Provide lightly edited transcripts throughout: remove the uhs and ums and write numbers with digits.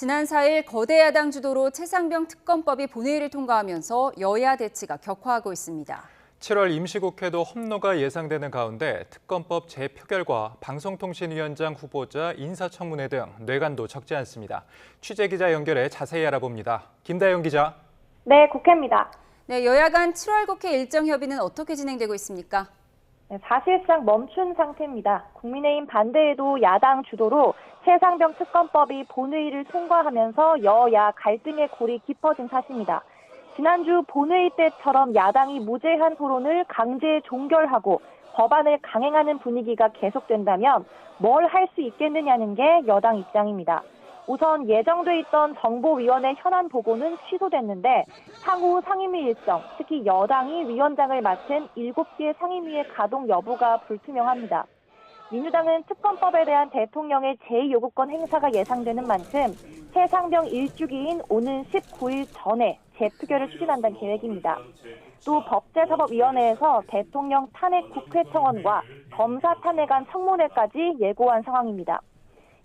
지난 4일 거대 야당 주도로 최상병 특검법이 본회의를 통과하면서 여야 대치가 격화하고 있습니다. 7월 임시국회도 험로가 예상되는 가운데 특검법 재표결과 방송통신위원장 후보자 인사청문회 등 뇌관도 적지 않습니다. 취재기자 연결해 자세히 알아봅니다. 김다영 기자. 네, 국회입니다. 네, 여야 간 7월 국회 일정 협의는 어떻게 진행되고 있습니까? 네, 사실상 멈춘 상태입니다. 국민의힘 반대에도 야당 주도로 최상병 특검법이 본회의를 통과하면서 여야 갈등의 골이 깊어진 탓입니다. 지난주 본회의 때처럼 야당이 무제한 토론을 강제 종결하고 법안을 강행하는 분위기가 계속된다면 뭘 할 수 있겠느냐는 게 여당 입장입니다. 우선 예정돼 있던 정보위원회 현안 보고는 취소됐는데 향후 상임위 일정, 특히 여당이 위원장을 맡은 7개의 상임위의 가동 여부가 불투명합니다. 민주당은 특검법에 대한 대통령의 제2요구권 행사가 예상되는 만큼 최상병 1주기인 오는 19일 전에 재표결을 추진한다는 계획입니다. 또 법제사법위원회에서 대통령 탄핵 국회 청원과 검사 탄핵안 청문회까지 예고한 상황입니다.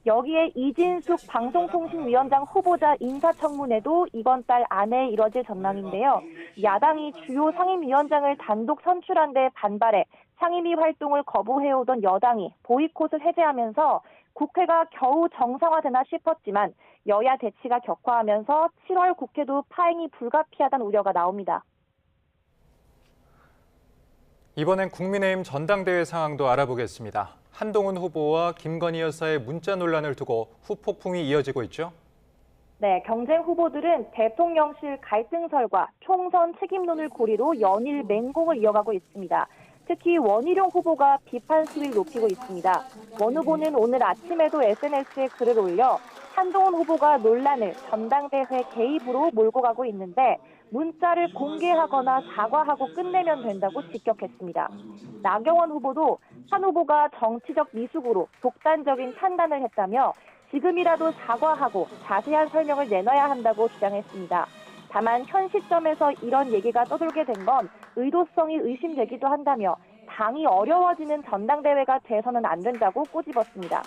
여기에 이진숙 방송통신위원장 후보자 인사청문회도 이번 달 안에 이뤄질 전망인데요. 야당이 주요 상임위원장을 단독 선출한 데 반발해 상임위 활동을 거부해오던 여당이 보이콧을 해제하면서 국회가 겨우 정상화되나 싶었지만 여야 대치가 격화하면서 7월 국회도 파행이 불가피하다는 우려가 나옵니다. 이번엔 국민의힘 전당대회 상황도 알아보겠습니다. 한동훈 후보와 김건희 여사의 문자 논란을 두고 후폭풍이 이어지고 있죠? 네, 경쟁 후보들은 대통령실 갈등설과 총선 책임론을 고리로 연일 맹공을 이어가고 있습니다. 특히 원희룡 후보가 비판 수위를 높이고 있습니다. 원 후보는 오늘 아침에도 SNS에 글을 올려 한동훈 후보가 논란을 전당대회 개입으로 몰고 가고 있는데 문자를 공개하거나 사과하고 끝내면 된다고 직격했습니다. 나경원 후보도 한 후보가 정치적 미숙으로 독단적인 판단을 했다며 지금이라도 사과하고 자세한 설명을 내놔야 한다고 주장했습니다. 다만 현 시점에서 이런 얘기가 떠돌게 된 건 의도성이 의심되기도 한다며 당이 어려워지는 전당대회가 돼서는 안 된다고 꼬집었습니다.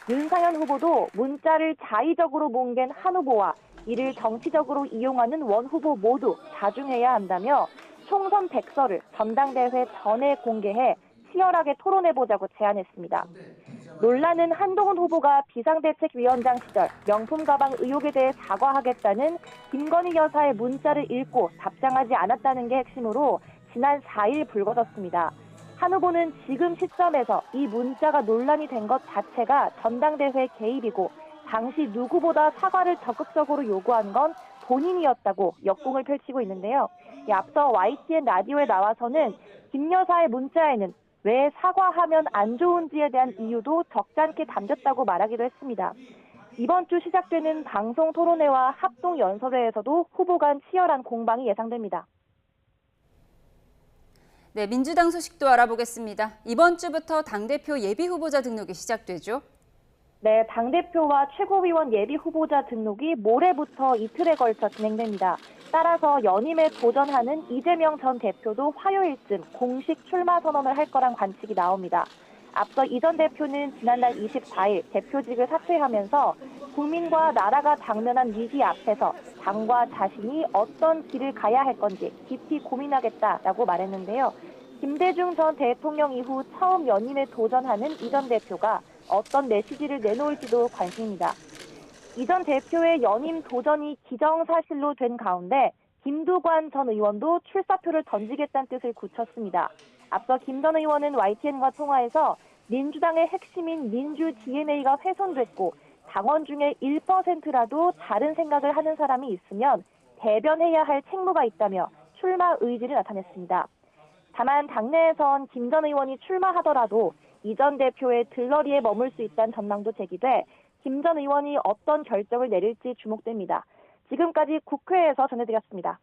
윤상현 후보도 문자를 자의적으로 뭉갠 한 후보와 이를 정치적으로 이용하는 원 후보 모두 자중해야 한다며 총선 백서를 전당대회 전에 공개해 치열하게 토론해보자고 제안했습니다. 논란은 한동훈 후보가 비상대책위원장 시절 명품 가방 의혹에 대해 사과하겠다는 김건희 여사의 문자를 읽고 답장하지 않았다는 게 핵심으로 지난 4일 불거졌습니다. 한 후보는 지금 시점에서 이 문자가 논란이 된 것 자체가 전당대회 개입이고 당시 누구보다 사과를 적극적으로 요구한 건 본인이었다고 역공을 펼치고 있는데요. 앞서 YTN 라디오에 나와서는 김 여사의 문자에는 왜 사과하면 안 좋은지에 대한 이유도 적잖게 담겼다고 말하기도 했습니다. 이번 주 시작되는 방송 토론회와 합동 연설회에서도 후보 간 치열한 공방이 예상됩니다. 네, 민주당 소식도 알아보겠습니다. 이번 주부터 당대표 예비후보자 등록이 시작되죠? 네, 당대표와 최고위원 예비후보자 등록이 모레부터 이틀에 걸쳐 진행됩니다. 따라서 연임에 도전하는 이재명 전 대표도 화요일쯤 공식 출마 선언을 할 거란 관측이 나옵니다. 앞서 이 전 대표는 지난달 24일 대표직을 사퇴하면서 국민과 나라가 당면한 위기 앞에서 당과 자신이 어떤 길을 가야 할 건지 깊이 고민하겠다라고 말했는데요. 김대중 전 대통령 이후 처음 연임에 도전하는 이 전 대표가 어떤 메시지를 내놓을지도 관심입니다. 이 전 대표의 연임 도전이 기정사실로 된 가운데 김두관 전 의원도 출사표를 던지겠다는 뜻을 굳혔습니다. 앞서 김 전 의원은 YTN과 통화에서 민주당의 핵심인 민주 DNA가 훼손됐고 당원 중에 1%라도 다른 생각을 하는 사람이 있으면 대변해야 할 책무가 있다며 출마 의지를 나타냈습니다. 다만 당내에선 김 전 의원이 출마하더라도 이 전 대표의 들러리에 머물 수 있다는 전망도 제기돼 김 전 의원이 어떤 결정을 내릴지 주목됩니다. 지금까지 국회에서 전해드렸습니다.